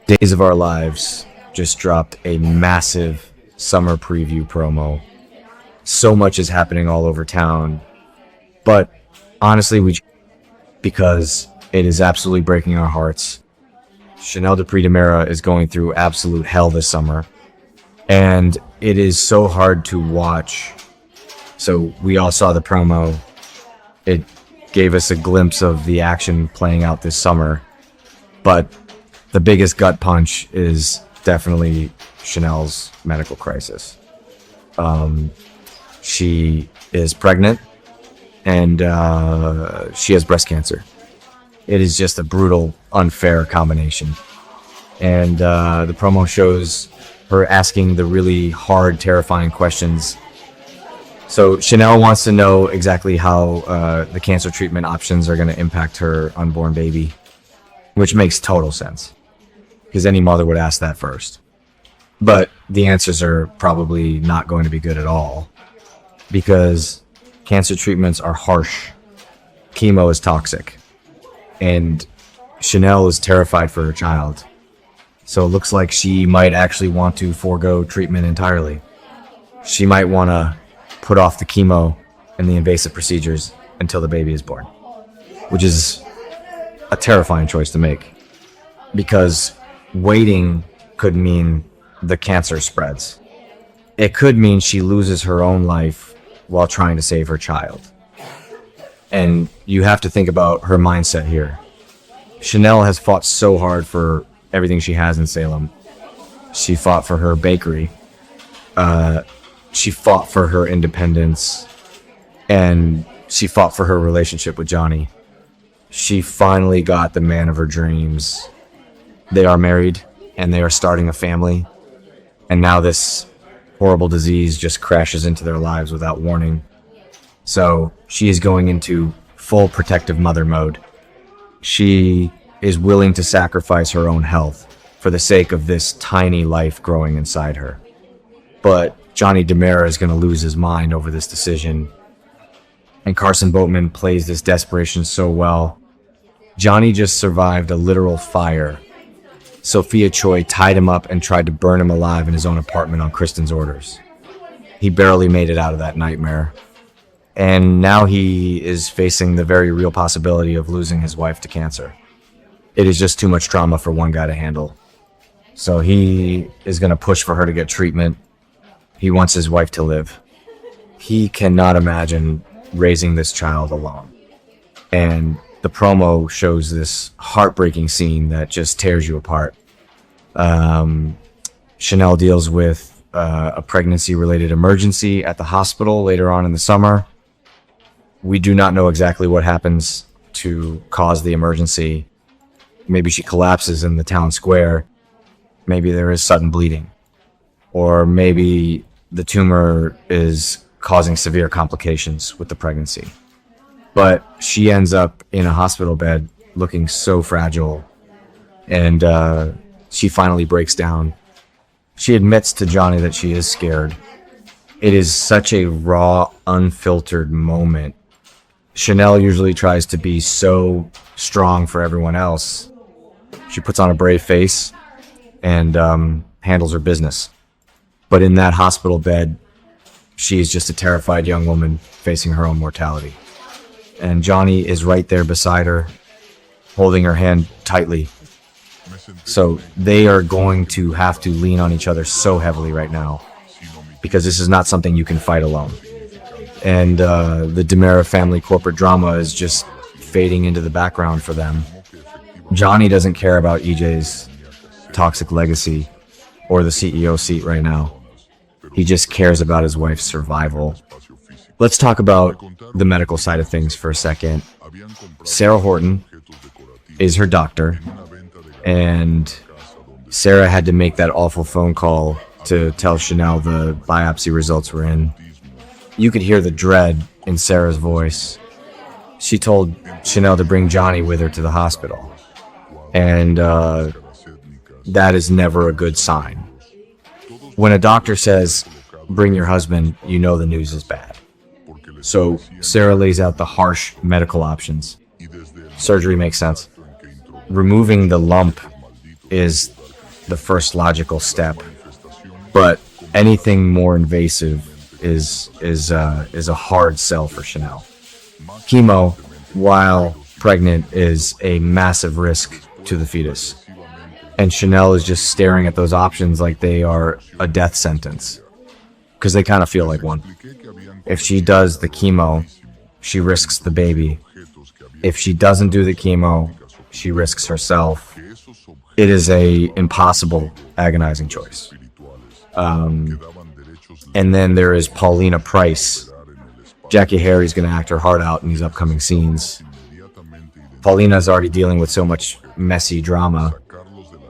Days of Our Lives just dropped a massive summer preview promo. So much is happening all over town, but honestly, because it is absolutely breaking our hearts. Chanel Dupree DiMera is going through absolute hell this summer, and it is so hard to watch. So we all saw the promo. It gave us a glimpse of the action playing out this summer, but the biggest gut punch is definitely Chanel's medical crisis. She is pregnant, and she has breast cancer. It is just a brutal, unfair combination. And the promo shows her asking the really hard, terrifying questions. So Chanel wants to know exactly how the cancer treatment options are going to impact her unborn baby, which makes total sense, because any mother would ask that first. But the answers are probably not going to be good at all, because cancer treatments are harsh. Chemo is toxic. And Chanel is terrified for her child. So it looks like she might actually want to forego treatment entirely. She might want to put off the chemo and the invasive procedures until the baby is born, which is a terrifying choice to make, because waiting could mean the cancer spreads. It could mean she loses her own life while trying to save her child. And you have to think about her mindset here. Chanel has fought so hard for everything she has in Salem. She fought for her bakery. She fought for her independence. And she fought for her relationship with Johnny. She finally got the man of her dreams. They are married, and they are starting a family. And now this horrible disease just crashes into their lives without warning. So she is going into full protective mother mode. She is willing to sacrifice her own health for the sake of this tiny life growing inside her. But Johnny DiMera is going to lose his mind over this decision. And Carson Boatman plays this desperation so well. Johnny just survived a literal fire. Sophia Choi tied him up and tried to burn him alive in his own apartment on Kristen's orders. He barely made it out of that nightmare. And now he is facing the very real possibility of losing his wife to cancer. It is just too much trauma for one guy to handle. So he is going to push for her to get treatment. He wants his wife to live. He cannot imagine raising this child alone. And the promo shows this heartbreaking scene that just tears you apart. Chanel deals with a pregnancy-related emergency at the hospital later on in the summer. We do not know exactly what happens to cause the emergency. Maybe she collapses in the town square. Maybe there is sudden bleeding. Or maybe the tumor is causing severe complications with the pregnancy. But she ends up in a hospital bed looking so fragile. And she finally breaks down. She admits to Johnny that she is scared. It is such a raw, unfiltered moment. Chanel usually tries to be so strong for everyone else. She puts on a brave face and handles her business. But in that hospital bed, she is just a terrified young woman facing her own mortality. And Johnny is right there beside her, holding her hand tightly. So they are going to have to lean on each other so heavily right now, because this is not something you can fight alone. And the DiMera family corporate drama is just fading into the background for them. Johnny doesn't care about EJ's toxic legacy or the CEO seat right now. He just cares about his wife's survival. Let's talk about the medical side of things for a second. Sarah Horton is her doctor, and Sarah had to make that awful phone call to tell Chanel the biopsy results were in. You could hear the dread in Sarah's voice. She told Chanel to bring Johnny with her to the hospital. And that is never a good sign. When a doctor says, bring your husband, you know the news is bad. So Sarah lays out the harsh medical options. Surgery makes sense. Removing the lump is the first logical step, but anything more invasive is a hard sell for Chanel. Chemo, while pregnant, is a massive risk to the fetus, and Chanel is just staring at those options like they are a death sentence, because they kind of feel like one. If she does the chemo, she risks the baby. If she doesn't do the chemo, she risks herself. It is a impossible, agonizing choice. And then there is Paulina Price. Jackie Harry's going to act her heart out in these upcoming scenes. Paulina's already dealing with so much messy drama,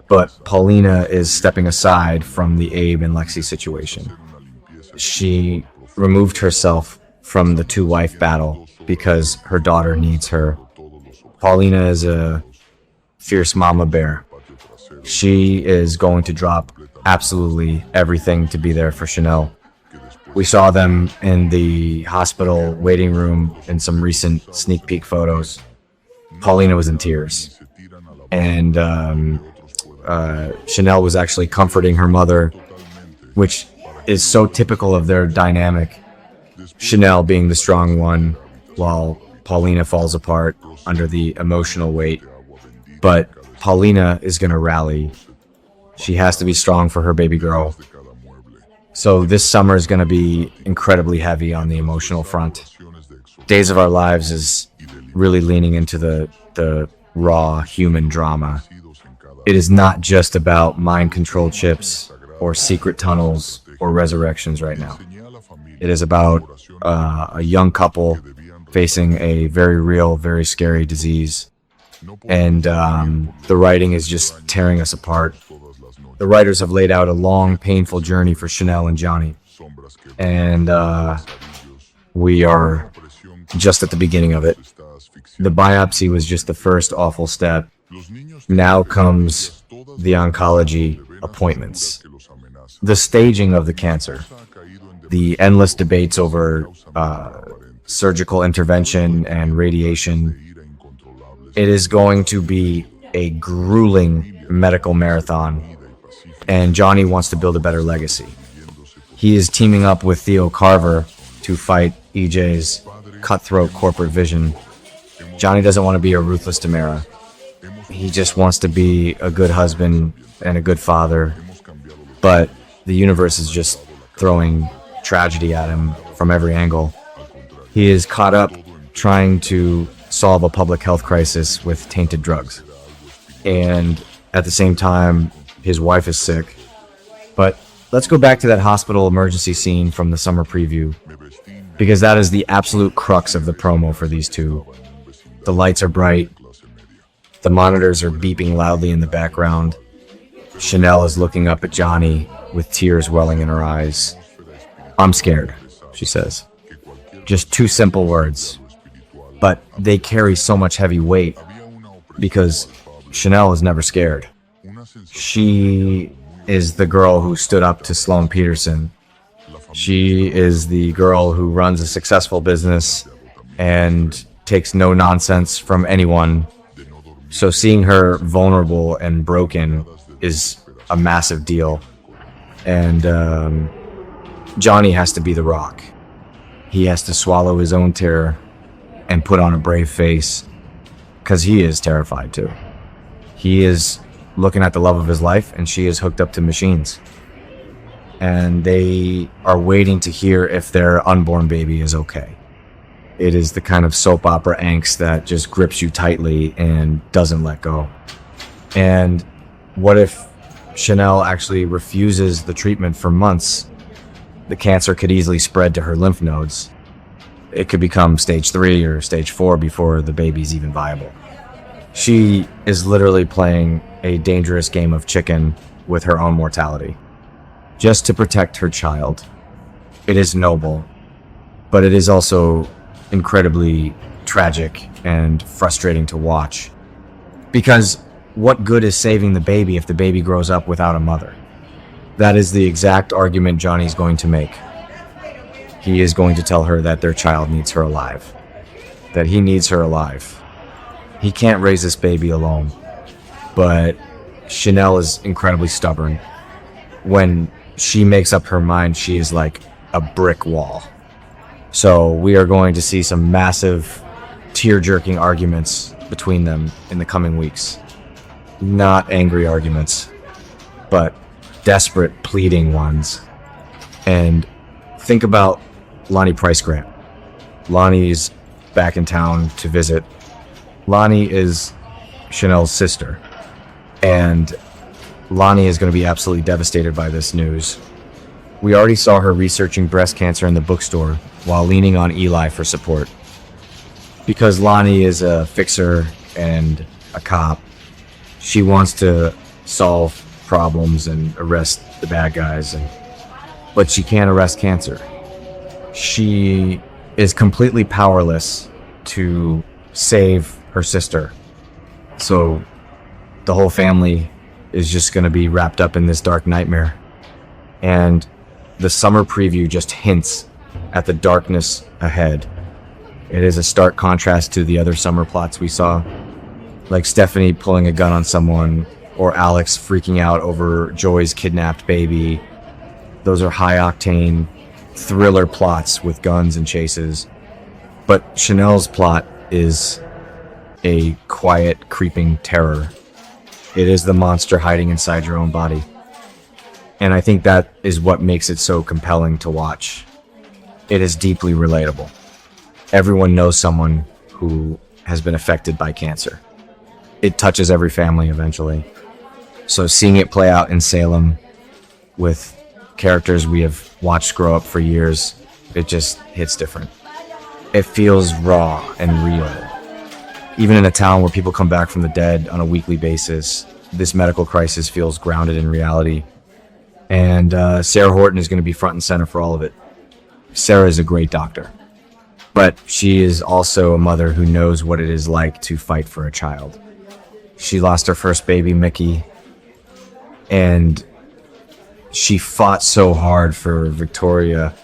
but Paulina is stepping aside from the Abe and Lexi situation. She removed herself from the two-wife battle because her daughter needs her. Paulina is a fierce mama bear. She is going to drop absolutely everything to be there for Chanel. We saw them in the hospital waiting room in some recent sneak peek photos. Paulina was in tears. And Chanel was actually comforting her mother, which is so typical of their dynamic. Chanel being the strong one, while Paulina falls apart under the emotional weight. But Paulina is going to rally. She has to be strong for her baby girl. So this summer is going to be incredibly heavy on the emotional front. Days of Our Lives is really leaning into the raw human drama. It is not just about mind control chips or secret tunnels or resurrections right now. It is about a young couple facing a very real, very scary disease. And the writing is just tearing us apart. The writers have laid out a long, painful journey for Chanel and Johnny. And we are just at the beginning of it. The biopsy was just the first awful step. Now comes the oncology appointments. The staging of the cancer. The endless debates over surgical intervention and radiation. It is going to be a grueling medical marathon. And Johnny wants to build a better legacy. He is teaming up with Theo Carver to fight EJ's cutthroat corporate vision. Johnny doesn't want to be a ruthless DiMera. He just wants to be a good husband and a good father. But the universe is just throwing tragedy at him from every angle. He is caught up trying to solve a public health crisis with tainted drugs. And at the same time, his wife is sick. But let's go back to that hospital emergency scene from the summer preview, because that is the absolute crux of the promo for these two. The lights are bright. The monitors are beeping loudly in the background. Chanel is looking up at Johnny with tears welling in her eyes. "I'm scared," she says. Just two simple words, but they carry so much heavy weight because Chanel is never scared. She is the girl who stood up to Sloan Peterson. She is the girl who runs a successful business and takes no nonsense from anyone. So seeing her vulnerable and broken is a massive deal. And Johnny has to be the rock. He has to swallow his own terror and put on a brave face, because he is terrified too. He is looking at the love of his life, and she is hooked up to machines. And they are waiting to hear if their unborn baby is okay. It is the kind of soap opera angst that just grips you tightly and doesn't let go. And what if Chanel actually refuses the treatment for months? The cancer could easily spread to her lymph nodes. It could become stage 3 or stage 4 before the baby's even viable. She is literally playing a dangerous game of chicken with her own mortality, just to protect her child. It is noble, but it is also incredibly tragic and frustrating to watch. Because what good is saving the baby if the baby grows up without a mother? That is the exact argument Johnny's going to make. He is going to tell her that their child needs her alive. That he needs her alive. He can't raise this baby alone. But Chanel is incredibly stubborn. When she makes up her mind, she is like a brick wall. So we are going to see some massive tear-jerking arguments between them in the coming weeks. Not angry arguments, but desperate, pleading ones. And think about Lonnie Price Grant. Lonnie's back in town to visit. Lonnie is Chanel's sister. And Lonnie is going to be absolutely devastated by this news. We already saw her researching breast cancer in the bookstore while leaning on Eli for support. Because Lonnie is a fixer and a cop, she wants to solve problems and arrest the bad guys, but she can't arrest cancer. She is completely powerless to save her sister. So the whole family is just going to be wrapped up in this dark nightmare. And the summer preview just hints at the darkness ahead. It is a stark contrast to the other summer plots we saw, like Stephanie pulling a gun on someone, or Alex freaking out over Joy's kidnapped baby. Those are high-octane thriller plots with guns and chases. But Chanel's plot is a quiet, creeping terror. It is the monster hiding inside your own body. And I think that is what makes it so compelling to watch. It is deeply relatable. Everyone knows someone who has been affected by cancer. It touches every family eventually. So seeing it play out in Salem with characters we have watched grow up for years, it just hits different. It feels raw and real. Even in a town where people come back from the dead on a weekly basis, this medical crisis feels grounded in reality. And Sarah Horton is going to be front and center for all of it. Sarah is a great doctor, but she is also a mother who knows what it is like to fight for a child. She lost her first baby, Mickey, and she fought so hard for Victoria.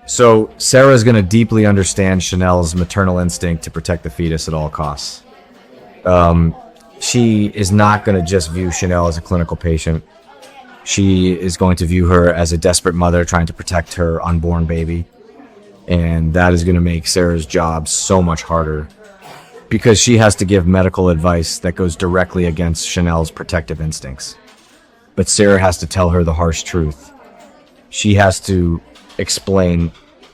So Sarah is going to deeply understand Chanel's maternal instinct to protect the fetus at all costs. She is not going to just view Chanel as a clinical patient. She is going to view her as a desperate mother trying to protect her unborn baby. And that is going to make Sarah's job so much harder, because she has to give medical advice that goes directly against Chanel's protective instincts. But Sarah has to tell her the harsh truth. She has to explain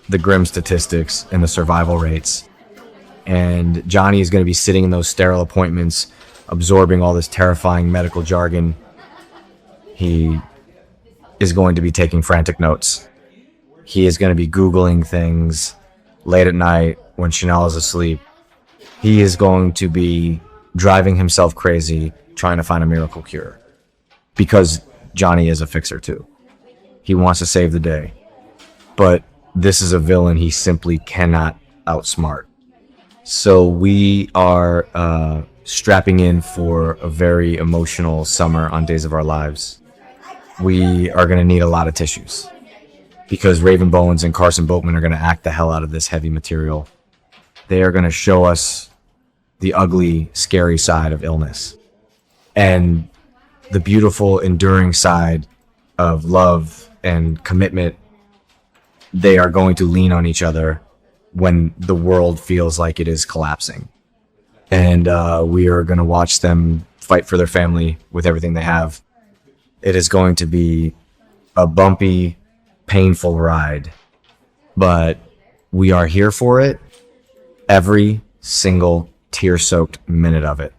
the grim statistics and the survival rates. And Johnny is going to be sitting in those sterile appointments, absorbing all this terrifying medical jargon. He is going to be taking frantic notes. He is going to be Googling things late at night when Chanel is asleep. He is going to be driving himself crazy trying to find a miracle cure. Because Johnny is a fixer too. He wants to save the day. But this is a villain he simply cannot outsmart. So we are strapping in for a very emotional summer on Days of Our Lives. We are going to need a lot of tissues, because Raven Bowens and Carson Boatman are going to act the hell out of this heavy material. They are going to show us the ugly, scary side of illness and the beautiful, enduring side of love and commitment. They are going to lean on each other when the world feels like it is collapsing. And we are going to watch them fight for their family with everything they have. It is going to be a bumpy, painful ride, but we are here for it. Every single tear-soaked minute of it.